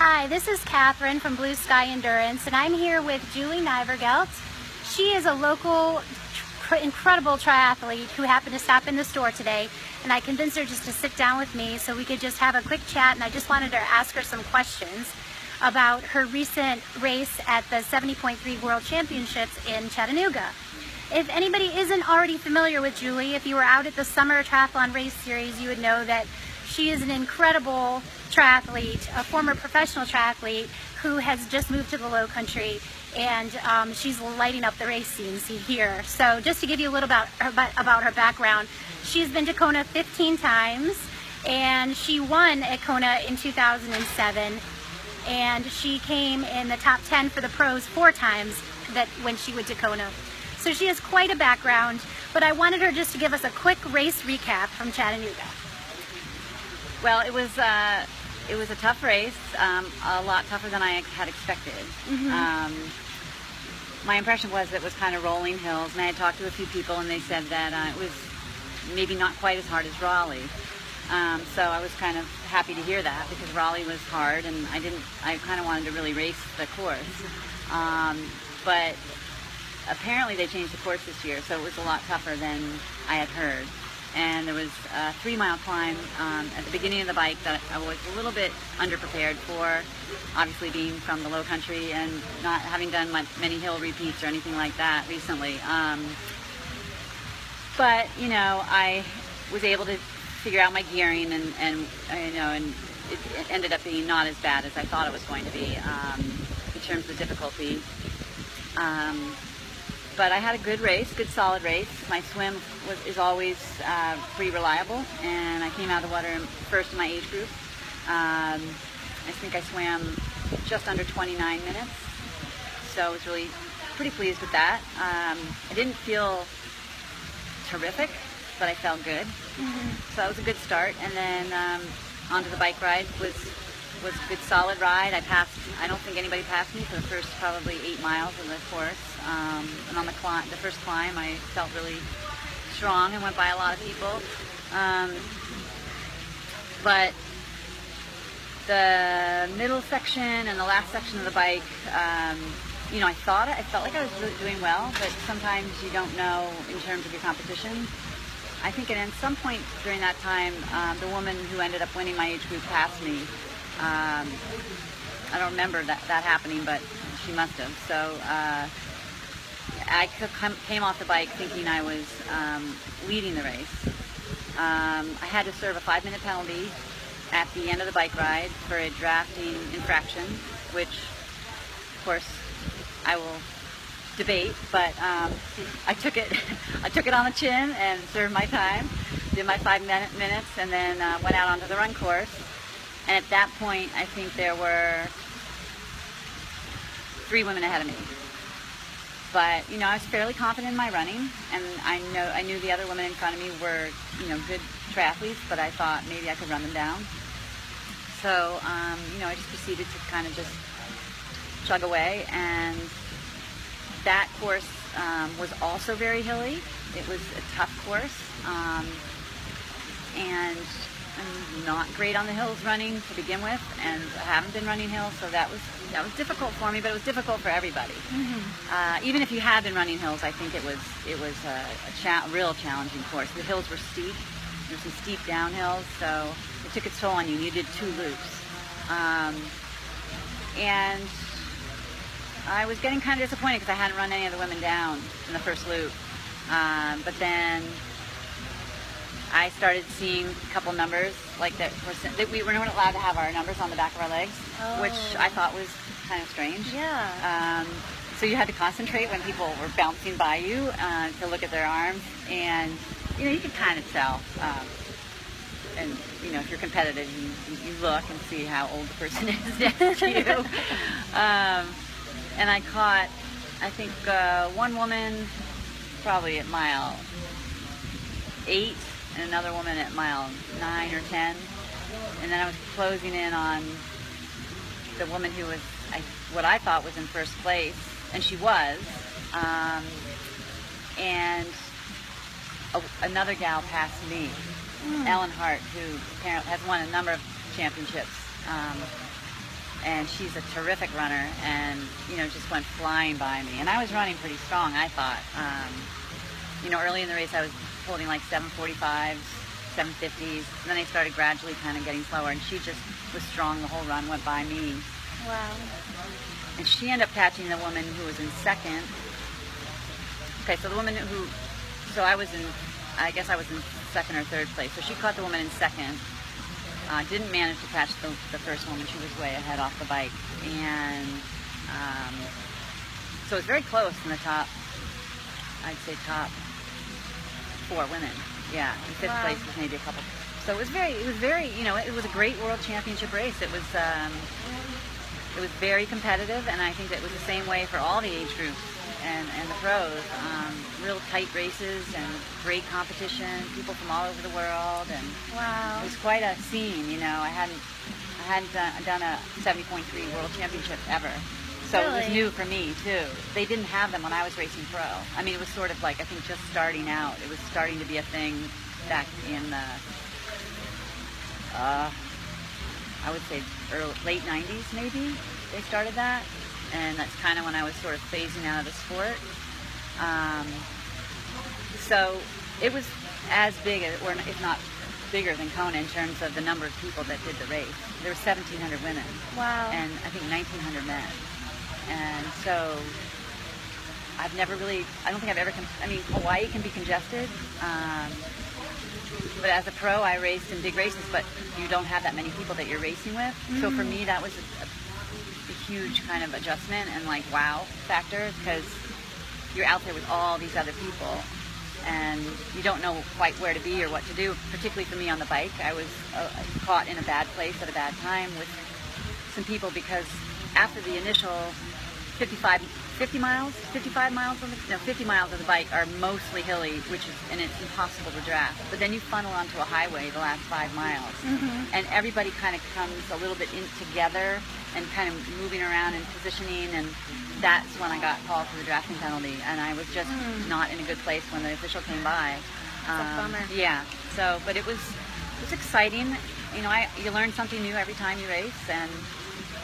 Hi, this is Catherine from Blue Sky Endurance, and I'm here with Juli Nievergelt. She is a local, incredible triathlete who happened to stop in the store today, and I convinced her just to sit down with me so we could just have a quick chat, and I just wanted to ask her some questions about her recent race at the 70.3 World Championships in Chattanooga. If anybody isn't already familiar with Juli, if you were out at the Summer Triathlon Race Series, you would know that she is an incredible triathlete, a former professional triathlete who has just moved to the Low Country, and she's lighting up the race scene here. So just to give you a little about her background, she's been to Kona 15 times, and she won at Kona in 2007, and she came in the top 10 for the pros 4 times when she went to Kona. So she has quite a background, but I wanted her just to give us a quick race recap from Chattanooga. Well, it was a tough race, a lot tougher than I had expected. Mm-hmm. My impression was it was kind of rolling hills, and I had talked to a few people, and they said that it was maybe not quite as hard as Raleigh. So I was kind of happy to hear that, because Raleigh was hard, and I kind of wanted to really race the course. But apparently they changed the course this year, so it was a lot tougher than I had heard. And there was a 3-mile climb at the beginning of the bike that I was a little bit underprepared for, obviously being from the Low Country and not having done many hill repeats or anything like that recently. But you know, I was able to figure out my gearing, and it ended up being not as bad as I thought it was going to be in terms of difficulty. But I had a good race, good solid race. My swim is always pretty reliable, and I came out of the water first in my age group. I think I swam just under 29 minutes, so I was really pretty pleased with that. I didn't feel terrific, but I felt good. Mm-hmm. So that was a good start, and then onto the bike ride was a good solid ride. I don't think anybody passed me for the first probably 8 miles of the course. And on the first climb, I felt really strong and went by a lot of people. But the middle section and the last section of the bike, I felt like I was really doing well, but sometimes you don't know in terms of your competition. I think at some point during that time, the woman who ended up winning my age group passed me. I don't remember that happening, but she must have. So I came off the bike thinking I was leading the race. I had to serve a 5-minute penalty at the end of the bike ride for a drafting infraction, which, of course, I will debate. But I took it on the chin and served my time, did my 5 minutes, and then went out onto the run course. And at that point, I think there were 3 women ahead of me. But I was fairly confident in my running, and I knew the other women in front of me were good triathletes, but I thought maybe I could run them down. So I just proceeded to kind of just chug away, and that course was also very hilly. It was a tough course, and I'm not great on the hills running to begin with, and I haven't been running hills, so that was difficult for me, but it was difficult for everybody. Mm-hmm. Even if you had been running hills, I think it was a real challenging course. The hills were steep. There were some steep downhills, so it took its toll on you. You did 2 loops. And I was getting kind of disappointed because I hadn't run any of the women down in the first loop. But then I started seeing a couple numbers like that we weren't allowed to have our numbers on the back of our legs, which I thought was kind of strange. Yeah. So you had to concentrate when people were bouncing by you to look at their arms, and you could kind of tell. And if you're competitive, you look and see how old the person is next to you. And I caught, I think, one woman probably at mile 8. And another woman at mile 9 or 10, and then I was closing in on the woman who was what I thought was in first place, and she was, and another gal passed me, Ellen Hart, who apparently has won a number of championships, and she's a terrific runner, and just went flying by me. And I was running pretty strong, I thought. Early in the race I was holding like 7:45s, 7:50s, and then I started gradually kind of getting slower, and she just was strong the whole run, went by me. Wow. And she ended up catching the woman who was in second. Okay, so the woman I guess I was in second or third place. So she caught the woman in second. Didn't manage to catch the first woman. She was way ahead off the bike. And so it was very close in the top, I'd say top 4 women. Yeah, in fifth Wow. place was maybe a couple. So it was very, it was a great world championship race. It was very competitive, and I think that it was the same way for all the age groups and the pros. Real tight races and great competition, people from all over the world, and Wow. it was quite a scene. I hadn't done a 70.3 world championship ever, so it was Really? new for me too. They didn't have them when I was racing pro. I mean, it was sort of like, I think, just starting out. It was starting to be a thing back in the I would say late 90s maybe they started that, and that's kind of when I was sort of phasing out of the sport. So it was as big, or if not bigger than Kona in terms of the number of people that did the race. There were 1,700 women. Wow. And I think 1,900 men. And so I don't think I've ever, Hawaii can be congested. But as a pro, I raced in big races, but you don't have that many people that you're racing with. Mm-hmm. So for me, that was a huge kind of adjustment and like wow factor, because you're out there with all these other people and you don't know quite where to be or what to do. Particularly for me on the bike, I was caught in a bad place at a bad time with some people, because after the initial 50 miles of the bike are mostly hilly, and it's impossible to draft. But then you funnel onto a highway the last 5 miles, mm-hmm. and everybody kind of comes a little bit in together and kind of moving around and positioning, and that's when I got called for the drafting penalty, and I was just not in a good place when the official came by. That's a bummer. Yeah. So, but it was exciting. You learn something new every time you race, and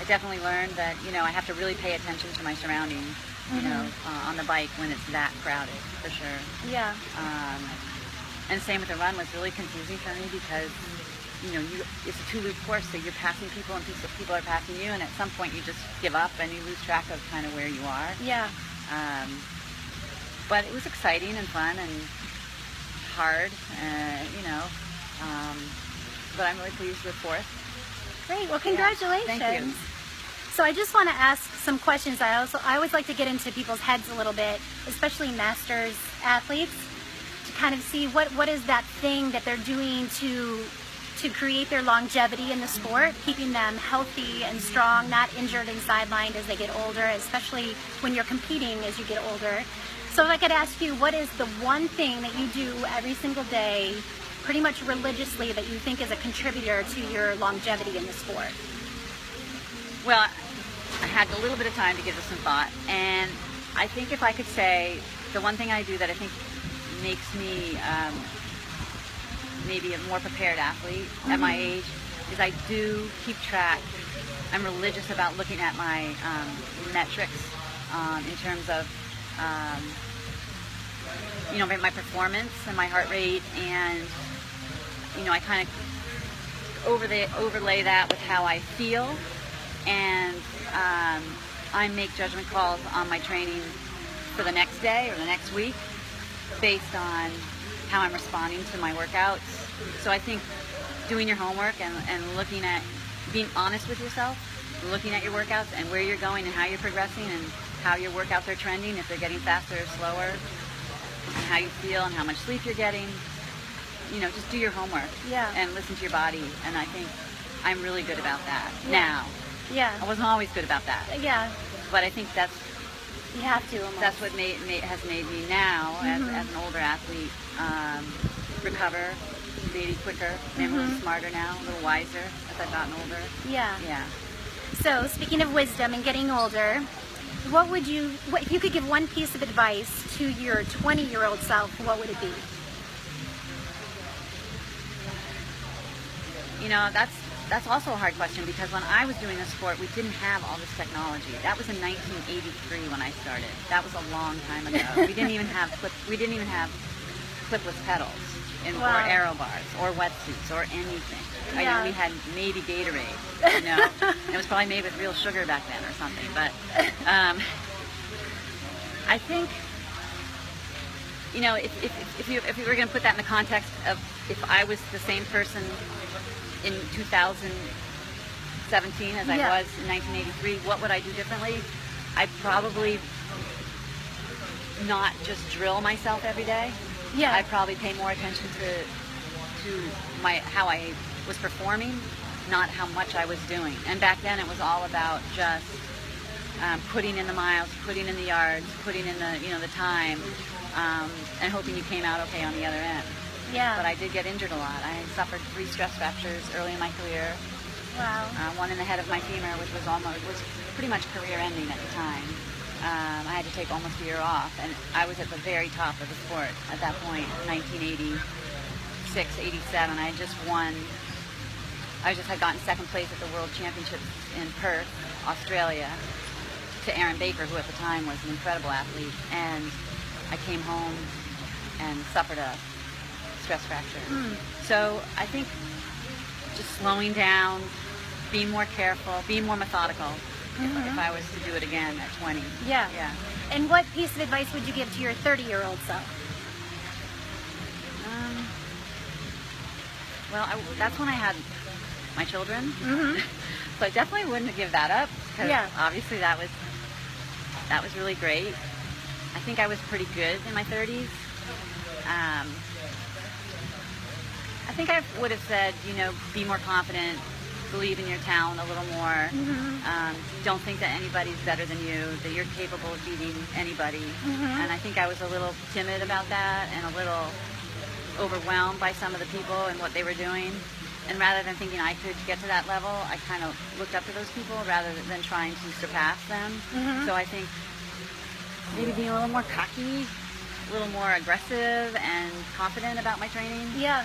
I definitely learned that, I have to really pay attention to my surroundings, mm-hmm. On the bike when it's that crowded, for sure. Yeah. And same with the run was really confusing for me, because, it's a 2-loop course, so you're passing people and people are passing you, and at some point you just give up and you lose track of kind of where you are. Yeah. But it was exciting and fun and hard, but I'm really pleased with 4th. Great. Well, congratulations. Yeah, thank you. So I just want to ask some questions. I always like to get into people's heads a little bit, especially masters athletes, to kind of see what is that thing that they're doing to create their longevity in the sport, keeping them healthy and strong, not injured and sidelined as they get older, especially when you're competing as you get older. So if I could ask you, what is the one thing that you do every single day, pretty much religiously, that you think is a contributor to your longevity in the sport? Well, I had a little bit of time to give this some thought, and I think if I could say the one thing I do that I think makes me maybe a more prepared athlete mm-hmm. at my age is I do keep track. I'm religious about looking at my metrics in terms of my performance and my heart rate, and I kind of overlay that with how I feel, and I make judgment calls on my training for the next day or the next week based on how I'm responding to my workouts. So I think doing your homework and looking at, being honest with yourself, looking at your workouts and where you're going and how you're progressing and how your workouts are trending, if they're getting faster or slower, and how you feel and how much sleep you're getting. Just do your homework. Yeah. And listen to your body. And I think I'm really good about that now. Yeah. I wasn't always good about that. Yeah. But I think you have to almost. That's what has made me now, mm-hmm. as an older athlete, recover, maybe quicker, maybe mm-hmm. a little smarter now, a little wiser as I've gotten older. Yeah. Yeah. So speaking of wisdom and getting older, if you could give one piece of advice to your 20-year-old self, what would it be? that's also a hard question, because when I was doing the sport, we didn't have all this technology. That was in 1983 when I started. That was a long time ago. We didn't even have clipless pedals or aero bars or wetsuits or anything. Yeah. We had maybe Gatorade, you know. It was probably made with real sugar back then or something. But I think, you know, if you were going to put that in the context of if I was the same person in 2017 as I was in 1983, what would I do differently? I'd probably not just drill myself every day. Yeah. I'd probably pay more attention to how I was performing, not how much I was doing. And back then it was all about just putting in the miles, putting in the yards, putting in the the time, and hoping you came out okay on the other end. Yeah. But I did get injured a lot. I suffered 3 stress fractures early in my career. Wow. One in the head of my femur, which was pretty much career ending at the time. I had to take almost a year off, and I was at the very top of the sport at that point, 1986, 87. I just had gotten second place at the World Championships in Perth, Australia, to Aaron Baker, who at the time was an incredible athlete, and I came home and suffered a stress fracture. So I think just slowing down, being more careful, being more methodical, if I was to do it again at 20. Yeah. Yeah. And what piece of advice would you give to your 30-year-old self? Well, that's when I had my children. So I definitely wouldn't give that up, because obviously that was really great. I think I was pretty good in my 30s. I think I would have said, be more confident, believe in your talent a little more. Don't think that anybody's better than you, that you're capable of beating anybody. And I think I was a little timid about that and a little overwhelmed by some of the people and what they were doing. And rather than thinking I could get to that level, I kind of looked up to those people rather than trying to surpass them. So I think maybe being a little more cocky, a little more aggressive and confident about my training. Yeah.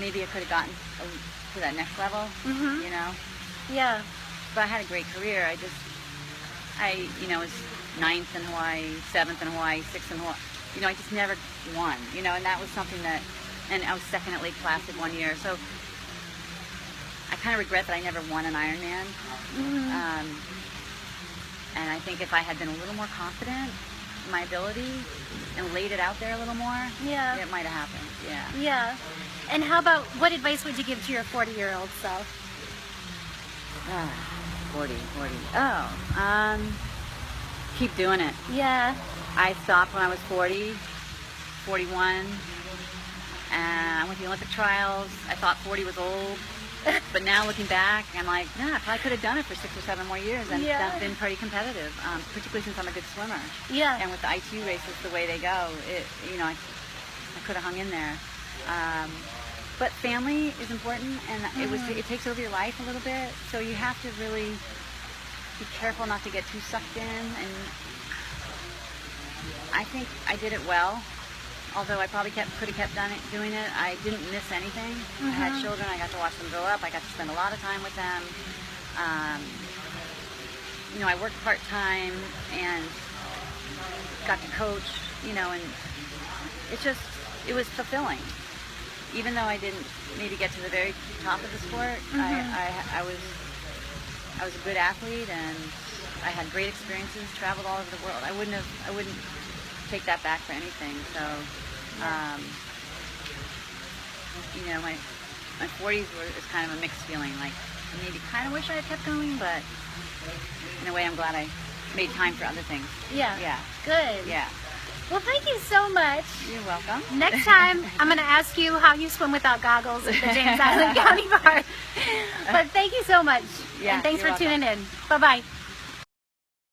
Maybe I could have gotten to that next level, Yeah. But I had a great career. I was 9th in Hawaii, 7th in Hawaii, 6th in Hawaii. I just never won, and that was something and I was second at Lake Placid one year. So I kind of regret that I never won an Ironman. And I think if I had been a little more confident in my ability and laid it out there a little more, it might have happened. Yeah. Yeah. And how about, what advice would you give to your 40-year-old self? 40. Keep doing it. Yeah. I stopped when I was 40, 41, and I went to the Olympic trials. I thought 40 was old, but now looking back, I'm like, I probably could have done it for 6 or 7 more years, and that's been pretty competitive, particularly since I'm a good swimmer. Yeah. And with the ITU races the way they go, I could have hung in there. But family is important, and it takes over your life a little bit, so you have to really be careful not to get too sucked in. And I think I did it well, although I probably could have kept doing it. I didn't miss anything. I had children. I got to watch them grow up. I got to spend a lot of time with them. I worked part-time and got to coach, and it was fulfilling. Even though I didn't maybe get to the very top of the sport, I was a good athlete, and I had great experiences, traveled all over the world. I wouldn't take that back for anything. So, my 40s is kind of a mixed feeling. Like, maybe kind of wish I had kept going, but in a way, I'm glad I made time for other things. Yeah. Yeah. Good. Yeah. Well, thank you so much. You're welcome. Next time, I'm going to ask you how you swim without goggles at the James Island County Park. But thank you so much. Yeah, and thanks you're for tuning welcome. in. Bye-bye.